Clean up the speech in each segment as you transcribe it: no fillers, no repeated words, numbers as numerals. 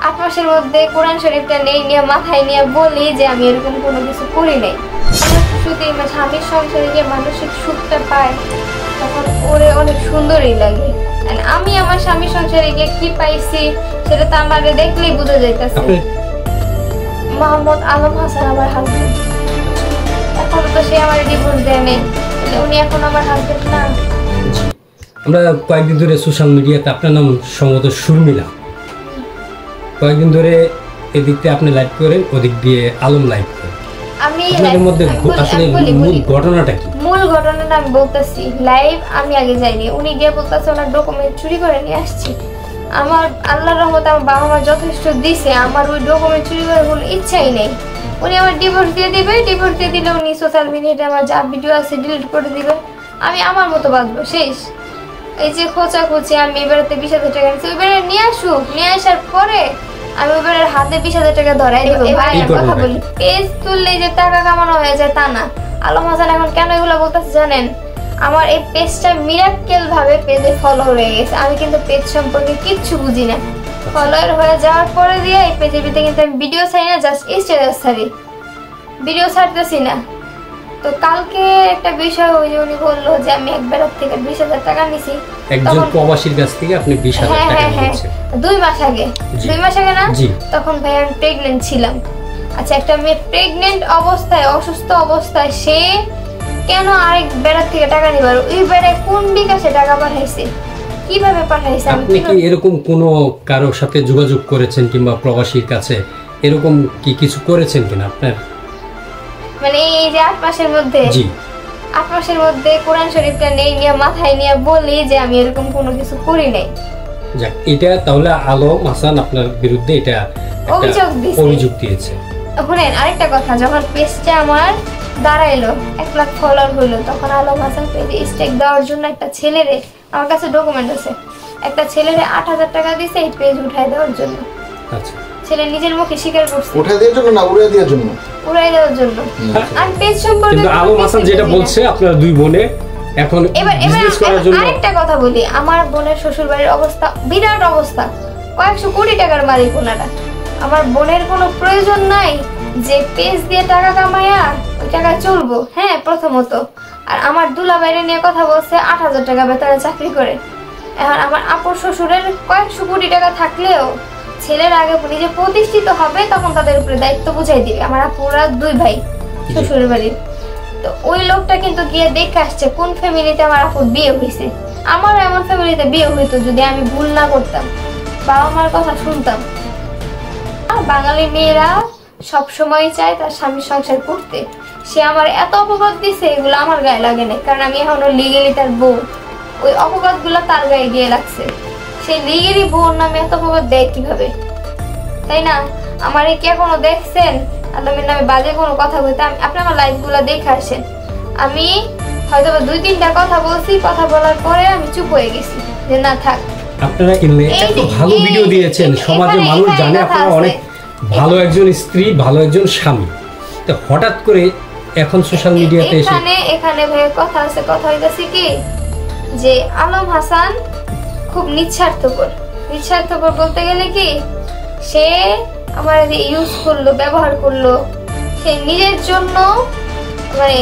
8 মাসের মধ্যে কোরআন শরীফটা নেই নিয়ে মাথায় নিয়ে বলি যে আমি এরকম কোনো কিছু করি নাই। শুধু স্বামীর সংসারে যে মানসিক সুখটা পায় তখন ওরে অনেক সুন্দরই লাগে। আমি আমার স্বামীর সংসারে গিয়ে কি পাইছি সেটা তো আমার দেখলেই বোঝা যাইতেছে। মোহাম্মদ আলম হাসান আমার হাজবেন্ড, এখন তো সে আমার ডিভোর্স দেয় নেই, উনি এখন আমার হাজবেন্ড না। আমরা কয়েকদিন ধরে সোশ্যাল মিডিয়াতে আপনার নাম সম্ভবত শর্মিলা, কয়েকদিন ধরে এদিক দিয়ে আপনি লাইভ করেন, ওদিক দিয়ে আলম লাইভ করেন। আপনাদের মধ্যে আসলে মূল ঘটনাটা কি? মূল ঘটনাটা আমি বলতেছি। লাইভ আমি আগে যাইনি, উনি গিয়ে বলতেছে ওনার ডকুমেন্ট চুরি করে নিয়ে আসছি। আমার আল্লাহর রহমতে আমার বাবা মা যথেষ্ট দিছে, আমার ওই ডকুমেন্ট চুরি করার কোনো ইচ্ছাই নেই। উনি আমার ডিভোর্স দিয়ে দিবে, ডিভোর্স দিয়ে দিলে উনি সোশ্যাল মিডিয়াতে আমার যা ভিডিও আছে ডিলিট করে দিবে, আমি আমার মতো বাঁচবো শেষ। এই যে খোঁচাখুচি আমি এবারেতে 20,000 টাকা নিচ্ছি, ওইবারে নিয়ে আসুক, নিয়ে আসার পরে আমি ওইবারের হাতে 20,000 টাকা ধরাই দেবো। ভাই কথা বলি, পেজ তুললেই যে টাকা কামানো হয়ে যায় তা না। আলম হাসান এখন কেন এগুলো বলতেছে জানেন? আমার এই পেজটা মিরাক্কেল ভাবে পেজে ফলোয়ার হয়ে গেছে। আমি কিন্তু পেজ সম্পর্কে কিচ্ছু বুঝি না। ফলোয়ার হয়ে যাওয়ার পরে দিয়ে এই পেজের ভিতরে কিন্তু আমি ভিডিও ছাড়ি না, জাস্ট স্ট্যাটাস ছাড়ি, ভিডিও ছাড়তেছি না। তো কালকে একটা বিষয় ওই যে উনি বললো যে আমি একবার থেকে 20,000 টাকা নিছি, একজন প্রবাসীর কাছ থেকে আপনি 20,000 টাকা নিয়েছেন 2 মাস আগে। 2 মাস আগে না, তখন ভাই আমি প্রেগনেন্ট ছিলাম। আচ্ছা, একটা মেয়ে প্রেগনেন্ট অবস্থায়, অসুস্থ অবস্থায় সে কেন আরেক বেড়ার থেকে টাকা নিবার? ওই বেড়ায় কোন বিকাশে টাকা পাঠাইছে, কিভাবে পাঠাইছে? আপনি কি এরকম কোনো কারোর সাথে যোগাযোগ করেছেন কিংবা প্রবাসীর কাছে এরকম কি কিছু করেছেন কিনা আপনার? মানে এই যে 8 মাসের মধ্যে 8 মাসের মধ্যে কোরআন শরীফটা নেই নিয়ে মাথায় নিয়ে বলি যে আমি এরকম কোনো কিছু করি নাই। যাক, এটা তাহলে আলম হাসান আপনার বিরুদ্ধে এটা অভিযোগ দিয়েছে। শুনেন আরেকটা কথা, যখন পেজটা আমার দাঁড়াইলো 1 লাখ ফলোয়ার হইলো, তখন আলম হাসান পেজে স্টেক দেওয়ার জন্য একটা ছেলেরে, আমার কাছে ডকুমেন্ট আছে, একটা ছেলেরে 8,000 টাকা দিছে এই পেজ উঠাই দেওয়ার জন্য। আচ্ছা, ছেলে নিজের মুখে স্বীকার করছে। উঠাই দেওয়ার জন্য না, উড়াই দেওয়ার জন্য? উড়াই দেওয়ার জন্য। আর পেজ সম্পর্কে কিন্তু আলম হাসান যেটা বলছে আপনার 2 বোনে এখন বিজনেস করার জন্য। আরেকটা কথা বলি, আমার বোনের শ্বশুর বাড়ির অবস্থা বিরাট অবস্থা, কয়েকশো কোটি টাকার মালিক ওনারা। আমার বোনের কোনো প্রয়োজন নাই যে পেজ দিয়ে টাকা কামায়া ওই টাকা চলবো। হ্যাঁ, প্রথমত। আর আমার দুলাভাইরে নিয়ে কথা বলছে 8,000 টাকা বেতনে চাকরি করে। এখন আমার আপুর শ্বশুরের কয়েকশো কোটি টাকা থাকলেও ছেলের আগে নিজে প্রতিষ্ঠিত হবে, তখন তাদের উপরে দায়িত্ব বুঝাই দিবে। আমার আপুরা 2 ভাই শ্বশুরের বাড়ির। তো ওই লোকটা কিন্তু গিয়ে দেখে আসছে কোন ফ্যামিলিতে আমার আপুর বিয়ে হয়েছে। আমারও এমন ফ্যামিলিতে বিয়ে হইতো যদি আমি ভুল না করতাম, বাবা মার কথা শুনতাম। আর বাঙালি মেয়েরা সবসময় চায় তার স্বামীর সংসার করতে। সে আমার এত অপবাদ দিছে, এগুলো আমার গায়ে লাগে না, কারণ আমি এখনো লিগেলি তার বউ। ওই অপবাদগুলো তার গায়ে গিয়ে লাগছে। সেই লিগেলি বউর নামে এত অপবাদ দেয় কিভাবে, তাই না? আমার কি এখনো দেখছেন আলমের নামে বাজে কোনো কথা বলতে? আপনি আমার লাইভগুলো দেখে আসেন। আমি হয়তো 2-3টা কথা বলছি, কথা বলার পরে আমি চুপ হয়ে গেছি যে না থাক। আপনারা এত ভালো ভিডিও দিয়েছেন, সমাজের মানুষ জানে আপনারা অনেক ভালো একজন স্ত্রী, ভালো একজন স্বামী। তো হঠাৎ করে এখন সোশ্যাল মিডিয়াতে এসে এখানে ভাই কথা আছে, কথা হইতাছে কি যে আলম হাসান খুব নিঃস্বার্থপর। নিঃস্বার্থপর বলতে গেলে কি, সে আমার ইউজ করলো, ব্যবহার করলো, সে নিজের জন্য মানে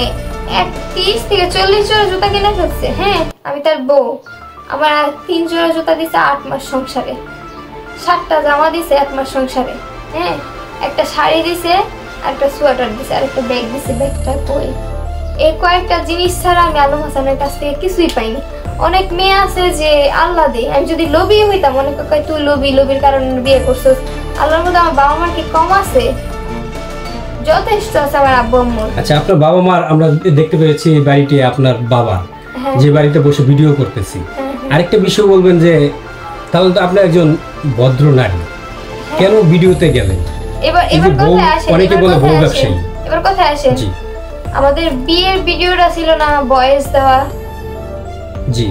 30 থেকে 40 জোড়া জুতা কিনে ফেলছে। হ্যাঁ, আমি তার বউ। আমার 3 জোড়া জুতা দিছে 8 মাস সংসারে, 7টা জামা দিছে 1 মাস সংসারে। হ্যাঁ, একটা শাড়ি দিছে, একটা সোয়েটার দিছে, আর একটা ব্যাগ দিছে। ব্যাগটা কই? এই কয়েকটা জিনিস ছাড়া আমি আলম হাসানের কাছ থেকে কিছুই পাইনি। অনেক মেয়ে আছে যে আল্লাহ দেয়, আমি যদি লোভী হইতাম, অনেকে কয় তুই লোভীর কারণে বিয়ে করছিস। আল্লাহর মধ্যে আমার বাবা মার কি কম আছে? যথেষ্ট আছে আমার আব্বু আম্মুর। আচ্ছা, আপনার বাবা মার আমরা দেখতে পেয়েছি বাড়িতে আপনার বাবা যে বাড়িতে বসে ভিডিও করতেছি। আরেকটা বিষয় বলবেন যে তাহলে তো আপনি একজন ভদ্র নারী, কেন ভিডিওতে গেলেন? এবার কথায় আসে, অনেকে বলে বউ ব্যবসায়ী। এবার কথায় আসে, আমাদের বিয়ের ভিডিওটা ছিল না ভয়েস দেওয়া? জি,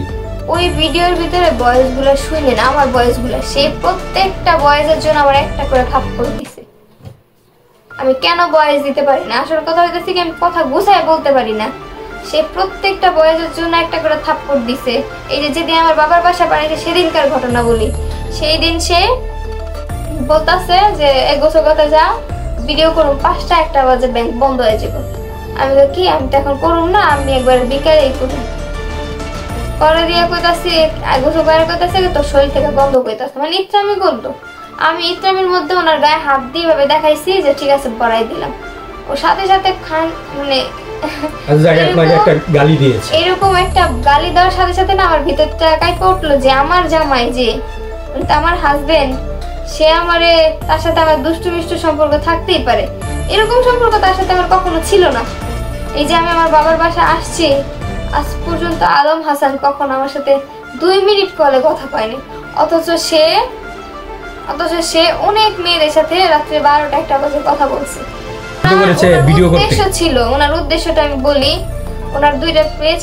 ওই ভিডিওর ভিতরে ভয়েসগুলো শুনেন, আমার ভয়েসগুলো, সে প্রত্যেকটা ভয়েসের জন্য আমার একটা করে থাপ্পড় দিছে। আমি কেন ভয়েস দিতে পারি না? আসল কথা হইতেছে কি, আমি কথা গুছায় বলতে পারি না। সে প্রত্যেকটা ভয়েসের জন্য একটা করে থাপ্পড় দিছে। এই যে যেদিন আমার বাবার বাসা বাড়িতে সেদিনকার ঘটনা বলি, সেই দিন সে বলতাছে যে এক গোছল কথা যা ভিডিও করুন 5টা 1টা বাজে ব্যাংক বন্ধ হয়ে যাবে। আমি তো কি আমি তো এখন করুম না, আমি একবার বিকালেই করুম। পরে দিয়ে কইতাছি গোছল করে কইতাছে তোর শরীর থেকে গন্ধ কইতাছে, মানে ইচ্ছামি করলো। আমি ইত্রামির মধ্যে ওনার গায়ে হাত দিয়ে ভাবে দেখাইছি যে ঠিক আছে বড়াই দিলাম। ও সাথে সাথে খান মানে এরকম একটা গালি দেওয়ার সাথে সাথে না আমার ভিতরটা কাইপে উঠলো যে আমার জামাই যে আমার হাজবেন্ড, সে আমারে তার সাথে আমার দুষ্টু মিষ্টু সম্পর্ক থাকতেই পারে, এরকম সম্পর্ক তার সাথে আমার কখনো ছিল না। এই যে আমি আমার বাবার বাসায় আসছি, আজ পর্যন্ত আলম হাসান কখনো আমার সাথে 2 মিনিট কলে কথা পায়নি, অথচ সে অনেক মেয়েদের সাথে রাত্রে 12টা 1টা বাজে কথা বলছে। উদ্দেশ্য ছিল, ওনার উদ্দেশ্যটা আমি বলি, ওনার 2টা পেজ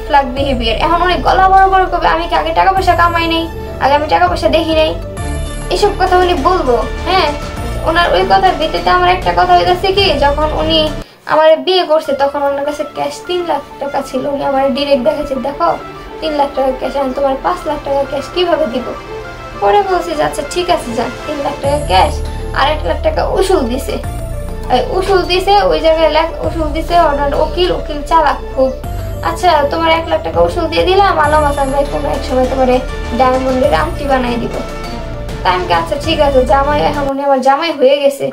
ফ্ল্যাগ বিহেভিয়ার। এখন অনেক গলা বড় বড় করবে আমি কি আগে টাকা পয়সা কামাই নাই, আগে আমি টাকা পয়সা দেখি নাই, এসব কথা উনি বলবো। হ্যাঁ, ওনার ওই কথার ভিত্তিতে আমার একটা কথা হয়ে যাচ্ছে কি, যখন উনি আমার বিয়ে করছে তখন ওনার কাছে ক্যাশ 3 লাখ টাকা ছিল। উনি আমার ডিরেক্ট দেখাচ্ছে, দেখো 3 লাখ টাকা ক্যাশ, আমি তোমার 5 লাখ টাকা ক্যাশ কিভাবে দিব। পরে বলছে আচ্ছা ঠিক আছে যান, 3 লাখ টাকা ক্যাশ আর 1 লাখ টাকা উসুল দিছে। ওই জায়গায় উসুল দিছে ওনার উকিল চালাক খুব। আচ্ছা তোমার 1 লাখ টাকা উসুল দিয়ে দিলাম, আলম হাসান ভাই কোনো এক সময় তোমার ডায়মন্ডের আংটি বানাই দিব। তাই আমি আচ্ছা ঠিক আছে, জামাই এখন উনি আমার জামাই হয়ে গেছে,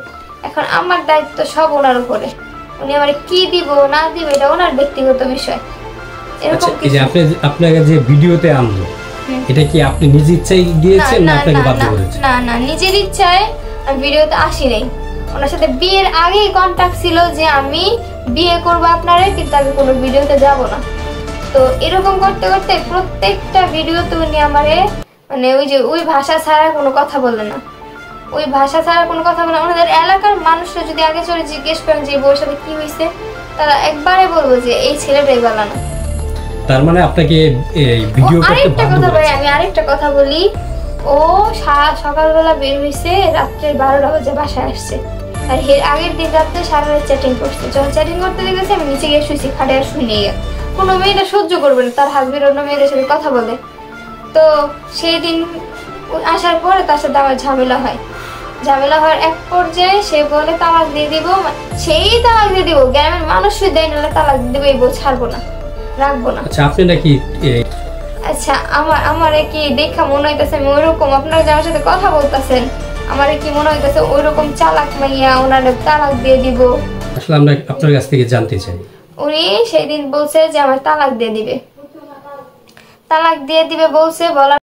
এখন আমার দায়িত্ব সব ওনার উপরে, উনি আমার কি দিব না দিব এটা ওনার ব্যক্তিগত বিষয়। এরকম কি আপনাকে যে ভিডিওতে আনলো এটা কি আপনি নিজের ইচ্ছায় গিয়েছেন না আপনাকে বাধ্য করেছেন? না নিজের ইচ্ছায় আমি ভিডিওতে আসি নাই। ওনার সাথে বিয়ের আগেই কন্টাক্ট ছিল যে আমি বিয়ে করব আপনারে, কিন্তু আমি কোনো ভিডিওতে যাব না। তো এরকম করতে করতে প্রত্যেকটা ভিডিওতে উনি আমারে মানে ওই ভাষা ছাড়া কোনো কথা বলে না, ওনাদের এলাকার মানুষরা যদি আগে চলে জিজ্ঞেস করেন যে বউর সাথে কি হয়েছে, তারা একবারে বলবো যে এই ছেলেটাই ভালো না। তার মানে আপনাকে এই ভিডিও করতে বাধ্য করেছে। আমি আরেকটা কথা বলি, ও সকালবেলা বের হইছে, রাত্রে 12টা বাজে বাসায় আসছে, আর এর আগের দিন রাত্রে সারা রাত চ্যাটিং করছে। যখন চ্যাটিং করতে দেখেছি আমি নিচে গিয়ে শুয়েছি, খাটে আর শুই নিয়ে। কোনো মেয়েটা সহ্য করবে না তার হাজবেন্ড অন্য মেয়েদের সাথে কথা বলে। তো সেই দিন আসার পরে তার সাথে আমার ঝামেলা হওয়ার এক পর্যায়ে সে বলে তালাক দিয়ে দিব, গ্রামের মানুষই দেয় না তালাক দিয়ে দিব, এই বউ ছাড়বো না, রাখবো না। আচ্ছা আপনি নাকি আচ্ছা আমার কি দেখা মনে হইতেছে আমি ওইরকম, আপনারা যার সাথে কথা বলতেছেন আমার কি মনে হইতেছে ওইরকম চালাক মাইয়া ওনার তালাক দিয়ে দিব? আসলে আমরা আপনার কাছ থেকে জানতে চাই, উনি সেই দিন বলছে যে আমার তালাক দিয়ে দিবে বলছে, বলার